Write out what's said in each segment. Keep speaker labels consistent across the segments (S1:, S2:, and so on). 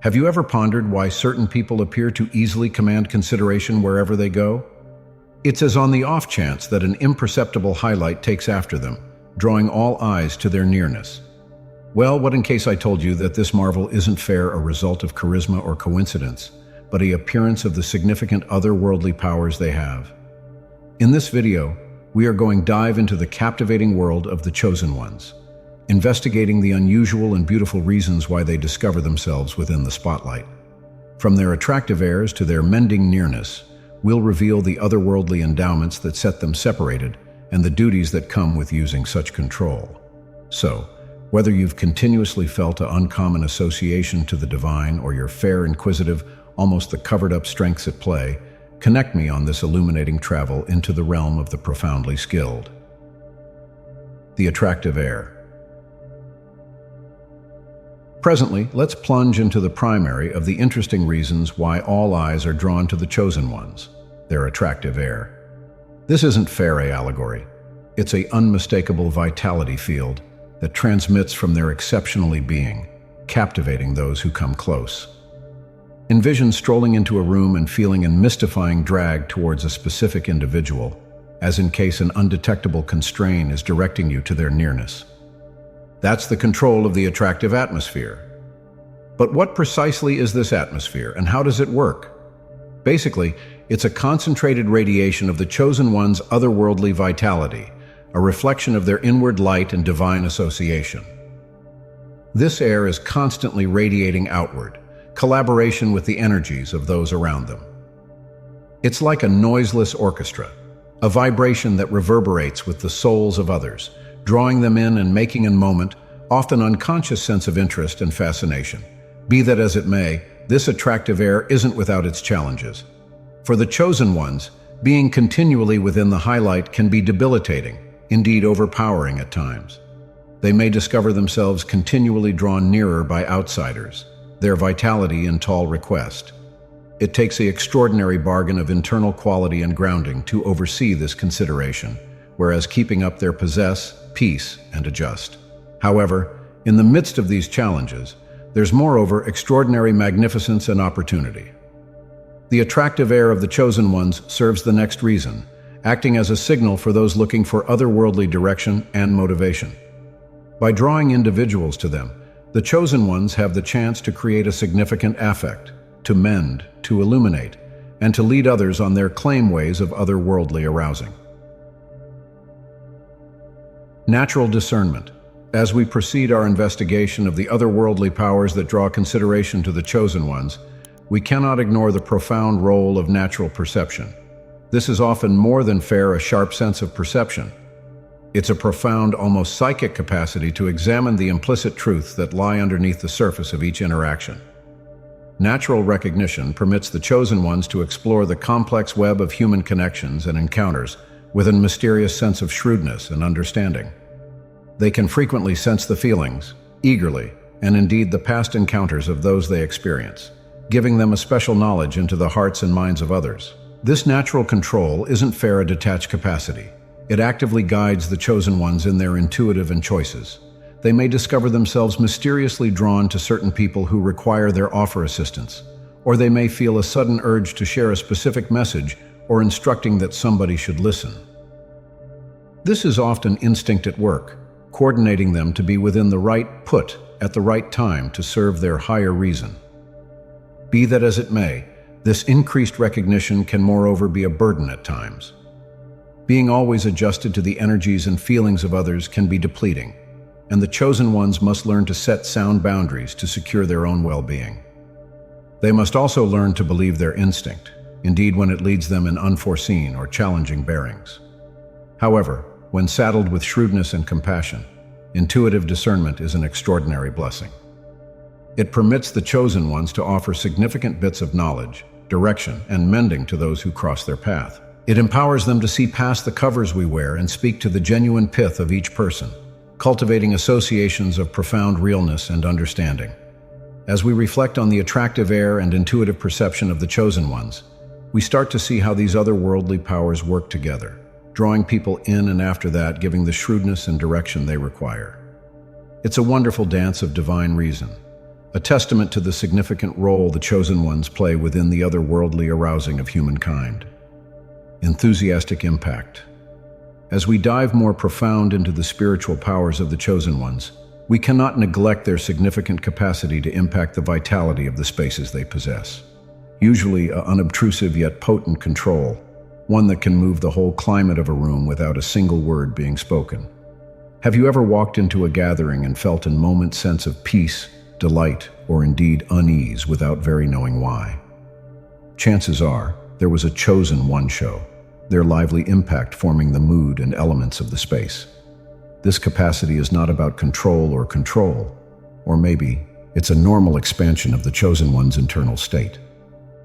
S1: Have you ever pondered why certain people appear to easily command consideration wherever they go? It's as on the off chance that an imperceptible highlight takes after them, drawing all eyes to their nearness. Well, what in case I told you that this marvel isn't fair a result of charisma or coincidence, but the appearance of the significant otherworldly powers they have? In this video, we are going dive into the captivating world of the Chosen Ones, investigating the unusual and beautiful reasons why they discover themselves within the spotlight. From their attractive airs to their mending nearness, we'll reveal the otherworldly endowments that set them separated and the duties that come with using such control. So, whether you've continuously felt an uncommon association to the divine or you're fair, inquisitive, almost the covered-up strengths at play, connect me on this illuminating travel into the realm of the profoundly skilled. The attractive air. Presently, let's plunge into the primary of the interesting reasons why all eyes are drawn to the Chosen Ones, their attractive air. This isn't fairy allegory. It's an unmistakable vitality field that transmits from their exceptionally being, captivating those who come close. Envision strolling into a room and feeling a mystifying drag towards a specific individual, as in case an undetectable constraint is directing you to their nearness. That's the control of the attractive atmosphere. But what precisely is this atmosphere, and how does it work? Basically, it's a concentrated radiation of the Chosen One's otherworldly vitality, a reflection of their inward light and divine association. This air is constantly radiating outward, collaboration with the energies of those around them. It's like a noiseless orchestra, a vibration that reverberates with the souls of others, drawing them in and making a moment, often unconscious sense of interest and fascination. Be that as it may, this attractive air isn't without its challenges. For the Chosen Ones, being continually within the highlight can be debilitating, indeed overpowering at times. They may discover themselves continually drawn nearer by outsiders, their vitality in tall request. It takes the extraordinary bargain of internal quality and grounding to oversee this consideration, whereas keeping up their peace and adjust. However, in the midst of these challenges, there's moreover extraordinary magnificence and opportunity. The attractive air of the Chosen Ones serves the next reason, acting as a signal for those looking for otherworldly direction and motivation. By drawing individuals to them, the Chosen Ones have the chance to create a significant affect, to mend, to illuminate, and to lead others on their claim ways of otherworldly arousing. Natural discernment. As we proceed our investigation of the otherworldly powers that draw consideration to the Chosen Ones, we cannot ignore the profound role of natural perception. This is often more than a sharp sense of perception. It's a profound, almost psychic capacity to examine the implicit truths that lie underneath the surface of each interaction. Natural recognition permits the Chosen Ones to explore the complex web of human connections and encounters with a mysterious sense of shrewdness and understanding. They can frequently sense the feelings, eagerly, and indeed the past encounters of those they experience, giving them a special knowledge into the hearts and minds of others. This natural control isn't a detached capacity. It actively guides the Chosen Ones in their intuitive and choices. They may discover themselves mysteriously drawn to certain people who require their assistance, or they may feel a sudden urge to share a specific message or instructing that somebody should listen. This is often instinct at work, coordinating them to be within the right put at the right time to serve their higher reason. Be that as it may, this increased recognition can moreover be a burden at times. Being always adjusted to the energies and feelings of others can be depleting, and the Chosen Ones must learn to set sound boundaries to secure their own well-being. They must also learn to believe their instinct, indeed when it leads them in unforeseen or challenging bearings. However, when saddled with shrewdness and compassion, intuitive discernment is an extraordinary blessing. It permits the Chosen Ones to offer significant bits of knowledge, direction, and mending to those who cross their path. It empowers them to see past the covers we wear and speak to the genuine pith of each person, cultivating associations of profound realness and understanding. As we reflect on the attractive air and intuitive perception of the Chosen Ones, we start to see how these otherworldly powers work together, drawing people in and after that giving the shrewdness and direction they require. It's a wonderful dance of divine reason, a testament to the significant role the Chosen Ones play within the otherworldly arousing of humankind. Enthusiastic impact. As we dive more profound into the spiritual powers of the Chosen Ones, we cannot neglect their significant capacity to impact the vitality of the spaces they possess. Usually an unobtrusive yet potent control, one that can move the whole climate of a room without a single word being spoken. Have you ever walked into a gathering and felt a moment's sense of peace, delight, or indeed unease without very knowing why? Chances are, there was a Chosen One show, their lively impact forming the mood and elements of the space. This capacity is not about control, or maybe it's a normal expansion of the Chosen One's internal state.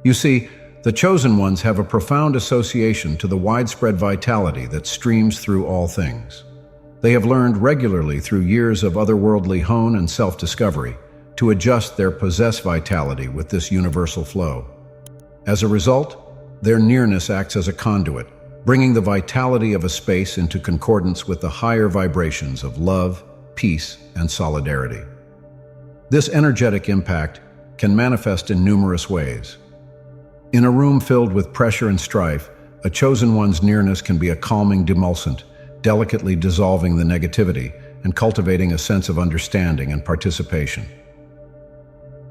S1: You see, the Chosen Ones have a profound association to the widespread vitality that streams through all things. They have learned regularly through years of otherworldly hone and self-discovery to adjust their possessed vitality with this universal flow. As a result, their nearness acts as a conduit, bringing the vitality of a space into concordance with the higher vibrations of love, peace, and solidarity. This energetic impact can manifest in numerous ways. In a room filled with pressure and strife, a Chosen One's nearness can be a calming demulcent, delicately dissolving the negativity and cultivating a sense of understanding and participation.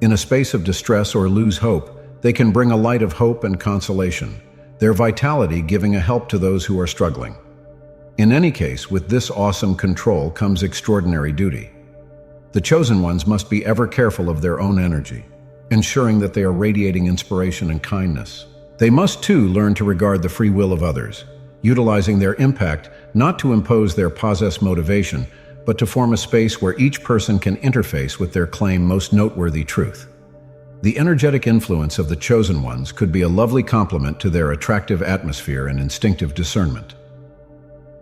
S1: In a space of distress or lose hope, they can bring a light of hope and consolation, their vitality giving a help to those who are struggling. In any case, with this awesome control comes extraordinary duty. The Chosen Ones must be ever careful of their own energy, ensuring that they are radiating inspiration and kindness. They must too learn to regard the free will of others, utilizing their impact not to impose their possessed motivation, but to form a space where each person can interface with their claim most noteworthy truth. The energetic influence of the Chosen Ones could be a lovely complement to their attractive atmosphere and instinctive discernment.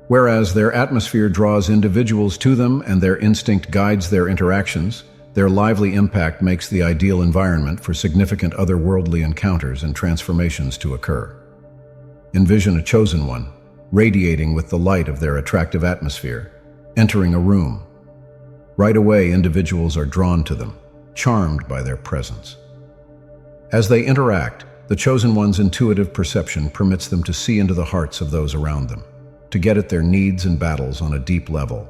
S1: Whereas their atmosphere draws individuals to them and their instinct guides their interactions, their lively impact makes the ideal environment for significant otherworldly encounters and transformations to occur. Envision a Chosen One, radiating with the light of their attractive atmosphere, entering a room. Right away, individuals are drawn to them, charmed by their presence. As they interact, the Chosen One's intuitive perception permits them to see into the hearts of those around them, to get at their needs and battles on a deep level.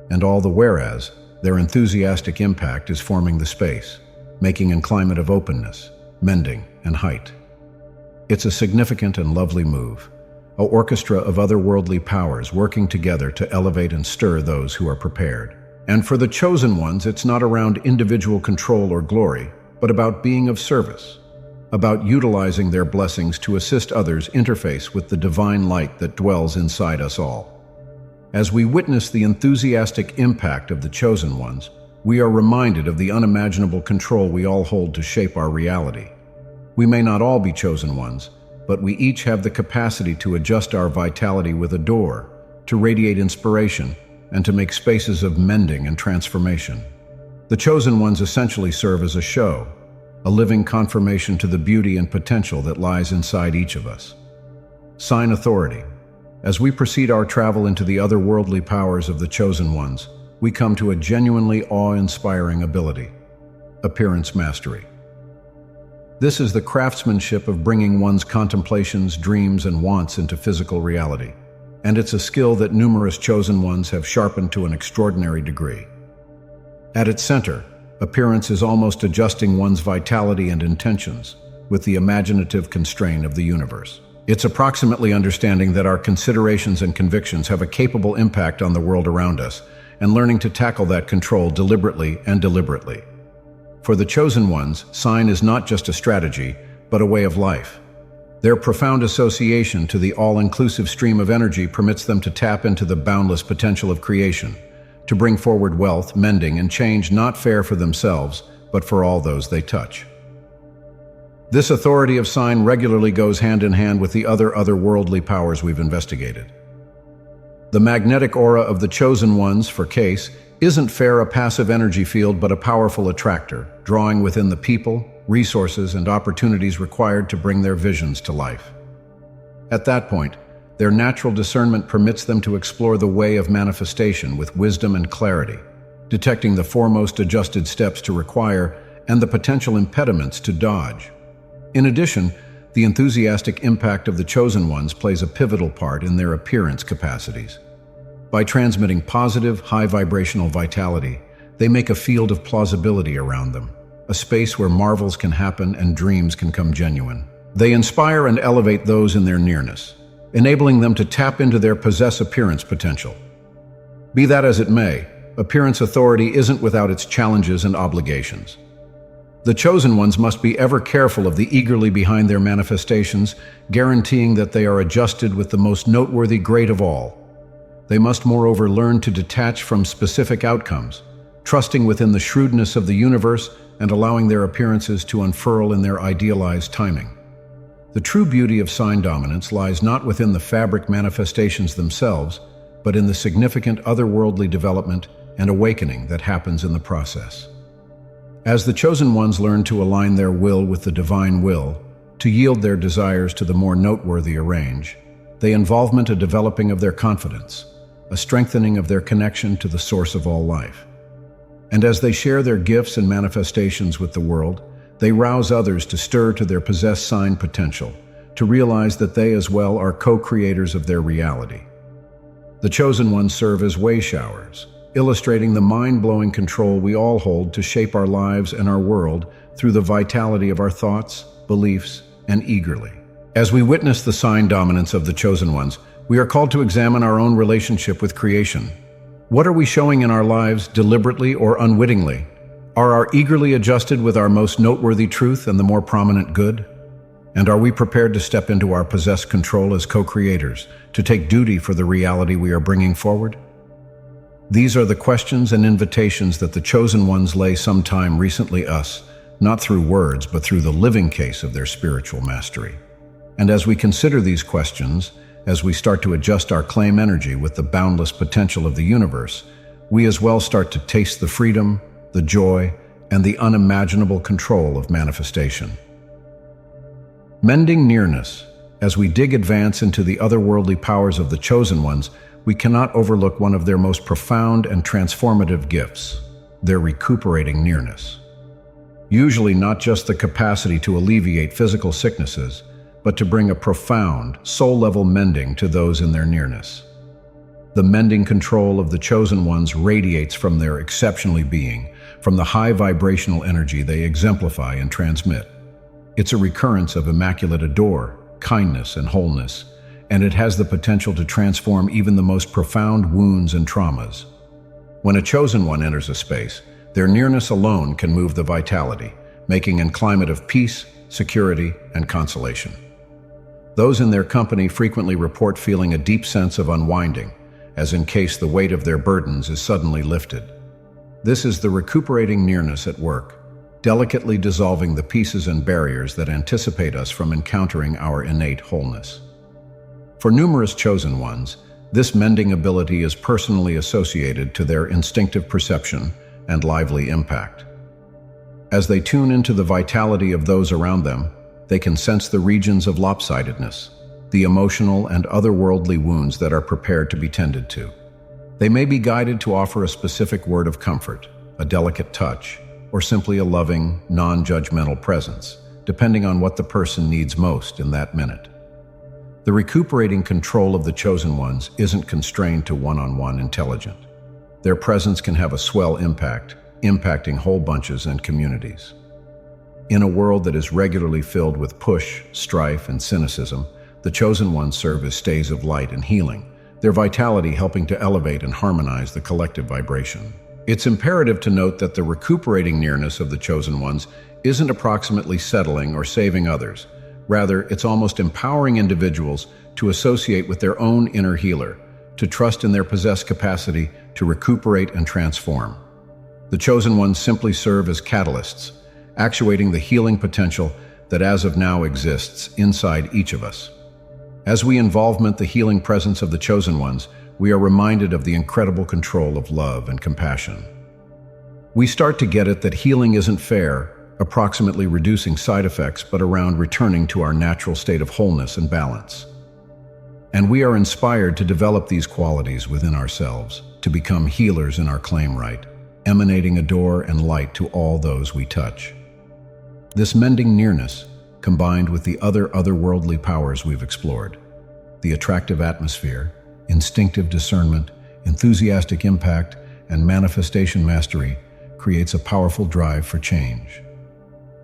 S1: And all the whereas, their enthusiastic impact is forming the space, making a climate of openness, mending, and height. It's a significant and lovely move, an orchestra of otherworldly powers working together to elevate and stir those who are prepared. And for the Chosen Ones, it's not around individual control or glory, but about being of service, about utilizing their blessings to assist others interface with the divine light that dwells inside us all. As we witness the enthusiastic impact of the Chosen Ones, we are reminded of the unimaginable control we all hold to shape our reality. We may not all be Chosen Ones, but we each have the capacity to adjust our vitality with a door, to radiate inspiration, and to make spaces of mending and transformation. The Chosen Ones essentially serve as a show, a living confirmation to the beauty and potential that lies inside each of us. Sign authority. As we proceed our travel into the otherworldly powers of the Chosen Ones, we come to a genuinely awe-inspiring ability: appearance mastery. This is the craftsmanship of bringing one's contemplations, dreams, and wants into physical reality, and it's a skill that numerous Chosen Ones have sharpened to an extraordinary degree. At its center, appearance is almost adjusting one's vitality and intentions with the imaginative constraint of the universe. It's approximately understanding that our considerations and convictions have a capable impact on the world around us, and learning to tackle that control deliberately and deliberately. For the Chosen Ones, sign is not just a strategy, but a way of life. Their profound association to the all-inclusive stream of energy permits them to tap into the boundless potential of creation, to bring forward wealth, mending, and change not fair for themselves, but for all those they touch. This authority of sign regularly goes hand in hand with the otherworldly powers we've investigated. The magnetic aura of the Chosen Ones, for case, isn't a passive energy field but a powerful attractor, drawing within the people, resources, and opportunities required to bring their visions to life. At that point, their natural discernment permits them to explore the way of manifestation with wisdom and clarity, detecting the foremost adjusted steps to require and the potential impediments to dodge. In addition, the enthusiastic impact of the chosen ones plays a pivotal part in their appearance capacities. By transmitting positive, high vibrational vitality, they make a field of plausibility around them, a space where marvels can happen and dreams can come genuine. They inspire and elevate those in their nearness, enabling them to tap into their possess appearance potential. Be that as it may, appearance authority isn't without its challenges and obligations. The chosen ones must be ever careful of the eagerly behind their manifestations, guaranteeing that they are adjusted with the most noteworthy grade of all. They must moreover learn to detach from specific outcomes, trusting within the shrewdness of the universe and allowing their appearances to unfurl in their idealized timing. The true beauty of sign dominance lies not within the fabric manifestations themselves, but in the significant otherworldly development and awakening that happens in the process. As the chosen ones learn to align their will with the divine will, to yield their desires to the more noteworthy arrange, they involvement a developing of their confidence, a strengthening of their connection to the source of all life. And as they share their gifts and manifestations with the world, they rouse others to stir to their possessed sign potential, to realize that they as well are co-creators of their reality. The chosen ones serve as way showers, illustrating the mind-blowing control we all hold to shape our lives and our world through the vitality of our thoughts, beliefs, and eagerly. As we witness the sign dominance of the chosen ones, we are called to examine our own relationship with creation. What are we showing in our lives, deliberately or unwittingly? Are our eagerly adjusted with our most noteworthy truth and the more prominent good? And are we prepared to step into our possessed control as co-creators, to take duty for the reality we are bringing forward? These are the questions and invitations that the chosen ones lay sometime recently us, not through words, but through the living case of their spiritual mastery. And as we consider these questions, as we start to adjust our claim energy with the boundless potential of the universe, we as well start to taste the freedom, the joy, and the unimaginable control of manifestation. Mending nearness. As we dig advance into the otherworldly powers of the chosen ones, we cannot overlook one of their most profound and transformative gifts, their recuperating nearness. Usually not just the capacity to alleviate physical sicknesses, but to bring a profound, soul-level mending to those in their nearness. The mending control of the chosen ones radiates from their exceptionally being, from the high vibrational energy they exemplify and transmit. It's a recurrence of immaculate adore, kindness, and wholeness, and it has the potential to transform even the most profound wounds and traumas. When a chosen one enters a space, their nearness alone can move the vitality, making a climate of peace, security, and consolation. Those in their company frequently report feeling a deep sense of unwinding, as in case the weight of their burdens is suddenly lifted. This is the recuperating nearness at work, delicately dissolving the pieces and barriers that anticipate us from encountering our innate wholeness. For numerous chosen ones, this mending ability is personally associated to their instinctive perception and lively impact. As they tune into the vitality of those around them, they can sense the regions of lopsidedness, the emotional and otherworldly wounds that are prepared to be tended to. They may be guided to offer a specific word of comfort, a delicate touch, or simply a loving, non-judgmental presence, depending on what the person needs most in that minute. The recuperating control of the chosen ones isn't constrained to one-on-one intelligence. Their presence can have a swell impact, impacting whole bunches and communities. In a world that is regularly filled with push, strife, and cynicism, the chosen ones serve as stays of light and healing, their vitality helping to elevate and harmonize the collective vibration. It's imperative to note that the recuperating nearness of the chosen ones isn't approximately settling or saving others. Rather, it's almost empowering individuals to associate with their own inner healer, to trust in their possessed capacity to recuperate and transform. The chosen ones simply serve as catalysts, actuating the healing potential that as of now exists inside each of us. As we involvement the healing presence of the chosen ones, we are reminded of the incredible control of love and compassion. We start to get it that healing isn't fair, approximately reducing side effects, but around returning to our natural state of wholeness and balance. And we are inspired to develop these qualities within ourselves, to become healers in our claim right, emanating odor and light to all those we touch. This mending nearness, combined with the otherworldly powers we've explored, the attractive atmosphere, instinctive discernment, enthusiastic impact, and manifestation mastery, creates a powerful drive for change.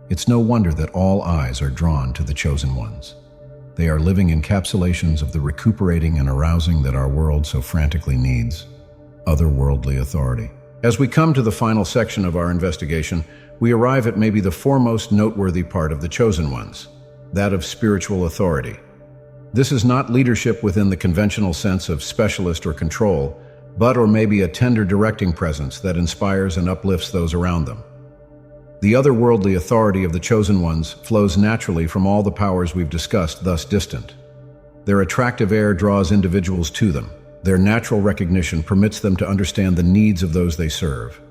S1: It's no wonder that all eyes are drawn to the chosen ones. They are living encapsulations of the recuperating and arousing that our world so frantically needs, otherworldly authority. As we come to the final section of our investigation, we arrive at maybe the foremost noteworthy part of the chosen ones, that of spiritual authority. This is not leadership within the conventional sense of specialist or control, but or maybe a tender directing presence that inspires and uplifts those around them. The otherworldly authority of the chosen ones flows naturally from all the powers we've discussed thus distant. Their attractive air draws individuals to them. Their natural recognition permits them to understand the needs of those they serve.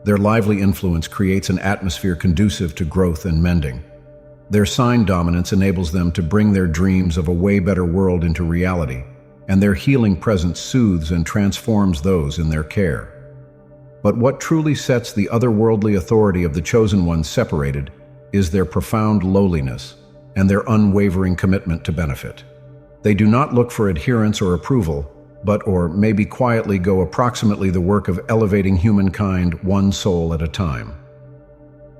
S1: Their lively influence creates an atmosphere conducive to growth and mending. Their sign dominance enables them to bring their dreams of a way better world into reality, and their healing presence soothes and transforms those in their care. But what truly sets the otherworldly authority of the chosen ones separated is their profound lowliness and their unwavering commitment to benefit. They do not look for adherence or approval, but or maybe quietly go approximately the work of elevating humankind one soul at a time.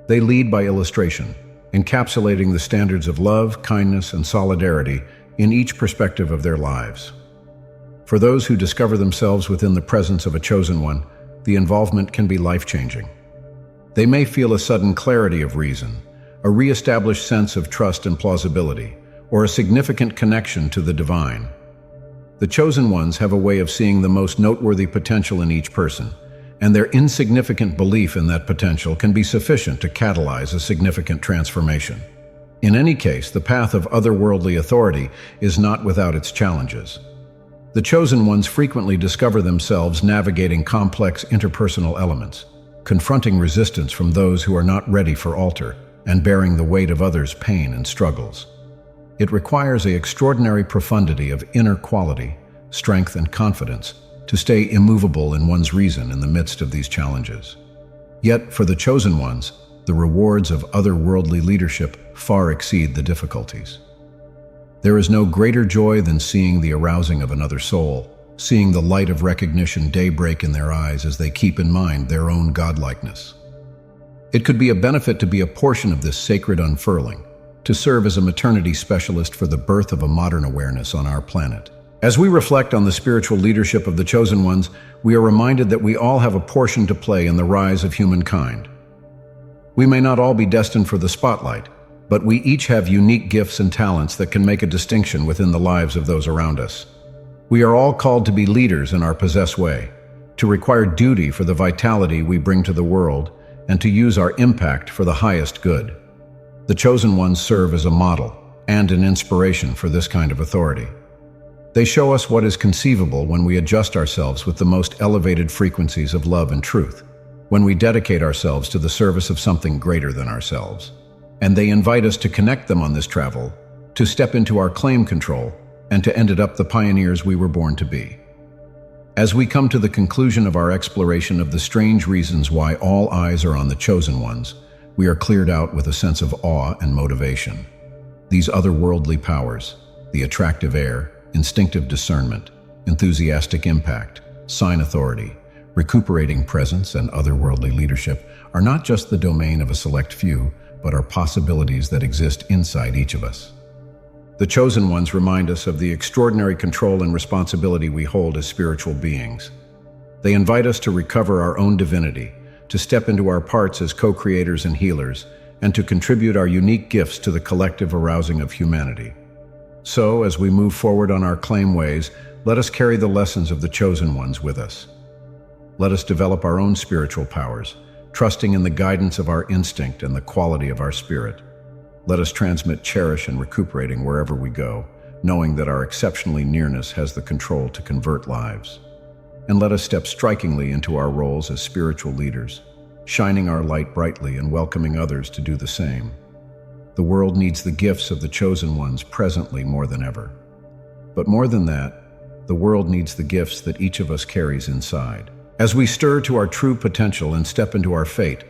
S1: They lead by illustration, encapsulating the standards of love, kindness, and solidarity in each perspective of their lives. For those who discover themselves within the presence of a chosen one, the involvement can be life-changing. They may feel a sudden clarity of reason, a re-established sense of trust and plausibility, or a significant connection to the divine. The chosen ones have a way of seeing the most noteworthy potential in each person, and their insignificant belief in that potential can be sufficient to catalyze a significant transformation. In any case, the path of otherworldly authority is not without its challenges. The chosen ones frequently discover themselves navigating complex interpersonal elements, confronting resistance from those who are not ready for altar, and bearing the weight of others' pain and struggles. It requires an extraordinary profundity of inner quality, strength, and confidence to stay immovable in one's reason in the midst of these challenges. Yet, for the chosen ones, the rewards of otherworldly leadership far exceed the difficulties. There is no greater joy than seeing the arousing of another soul, seeing the light of recognition daybreak in their eyes as they keep in mind their own godlikeness. It could be a benefit to be a portion of this sacred unfurling, to serve as a maternity specialist for the birth of a modern awareness on our planet. As we reflect on the spiritual leadership of the chosen ones, we are reminded that we all have a portion to play in the rise of humankind. We may not all be destined for the spotlight, but we each have unique gifts and talents that can make a distinction within the lives of those around us. We are all called to be leaders in our possessed way, to require duty for the vitality we bring to the world, and to use our impact for the highest good. The chosen ones serve as a model and an inspiration for this kind of authority. They show us what is conceivable when we adjust ourselves with the most elevated frequencies of love and truth, when we dedicate ourselves to the service of something greater than ourselves. And they invite us to connect them on this travel, to step into our claim control, and to end it up the pioneers we were born to be. As we come to the conclusion of our exploration of the strange reasons why all eyes are on the chosen ones, we are cleared out with a sense of awe and motivation. These otherworldly powers, the attractive air, instinctive discernment, enthusiastic impact, sign authority, recuperating presence, and otherworldly leadership are not just the domain of a select few, but are possibilities that exist inside each of us. The chosen ones remind us of the extraordinary control and responsibility we hold as spiritual beings. They invite us to recover our own divinity, to step into our parts as co-creators and healers, and to contribute our unique gifts to the collective arousing of humanity. So, as we move forward on our claim ways, let us carry the lessons of the chosen ones with us. Let us develop our own spiritual powers, trusting in the guidance of our instinct and the quality of our spirit. Let us transmit, cherish, and recuperating wherever we go, knowing that our exceptionally nearness has the control to convert lives. And let us step strikingly into our roles as spiritual leaders, shining our light brightly and welcoming others to do the same. The world needs the gifts of the chosen ones presently more than ever. But more than that, the world needs the gifts that each of us carries inside. As we stir to our true potential and step into our fate,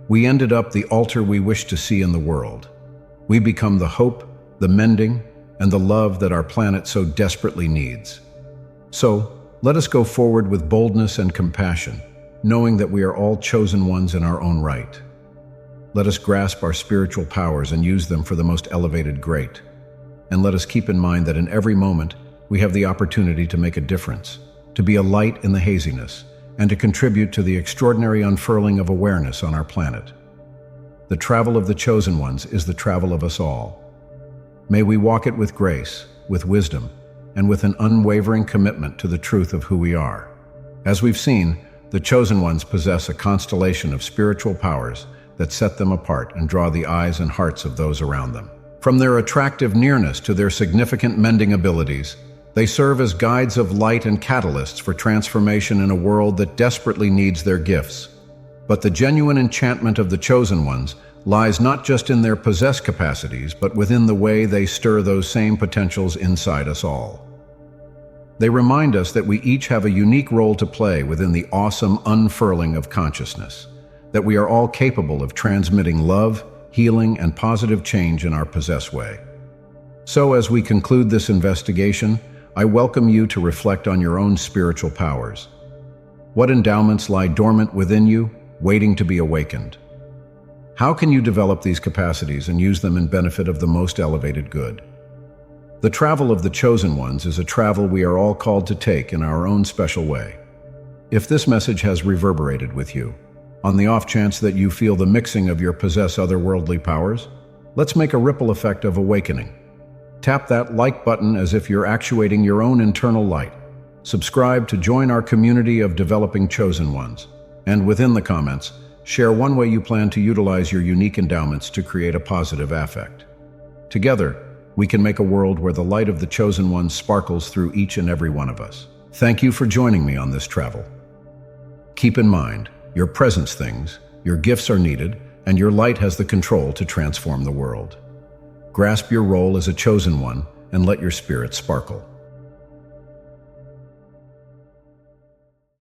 S1: we ended up the altar we wish to see in the world. We become the hope, the mending, and the love that our planet so desperately needs. So, let us go forward with boldness and compassion, knowing that we are all chosen ones in our own right. Let us grasp our spiritual powers and use them for the most elevated great. And let us keep in mind that in every moment, we have the opportunity to make a difference, to be a light in the haziness, and to contribute to the extraordinary unfurling of awareness on our planet. The travel of the chosen ones is the travel of us all. May we walk it with grace, with wisdom, and with an unwavering commitment to the truth of who we are. As we've seen, the chosen ones possess a constellation of spiritual powers that set them apart and draw the eyes and hearts of those around them. From their attractive nearness to their significant mending abilities, they serve as guides of light and catalysts for transformation in a world that desperately needs their gifts. But the genuine enchantment of the chosen ones lies not just in their possessed capacities, but within the way they stir those same potentials inside us all. They remind us that we each have a unique role to play within the awesome unfurling of consciousness, that we are all capable of transmitting love, healing, and positive change in our possessed way. So, as we conclude this investigation, I welcome you to reflect on your own spiritual powers. What endowments lie dormant within you, waiting to be awakened? How can you develop these capacities and use them in benefit of the most elevated good? The travel of the chosen ones is a travel we are all called to take in our own special way. If this message has reverberated with you, on the off chance that you feel the mixing of your possessed otherworldly powers, let's make a ripple effect of awakening. Tap that like button as if you're actuating your own internal light. Subscribe to join our community of developing chosen ones. And within the comments, share one way you plan to utilize your unique endowments to create a positive affect. Together, we can make a world where the light of the chosen ones sparkles through each and every one of us. Thank you for joining me on this travel. Keep in mind, your presence things, your gifts are needed, and your light has the control to transform the world. Grasp your role as a chosen one and let your spirit sparkle.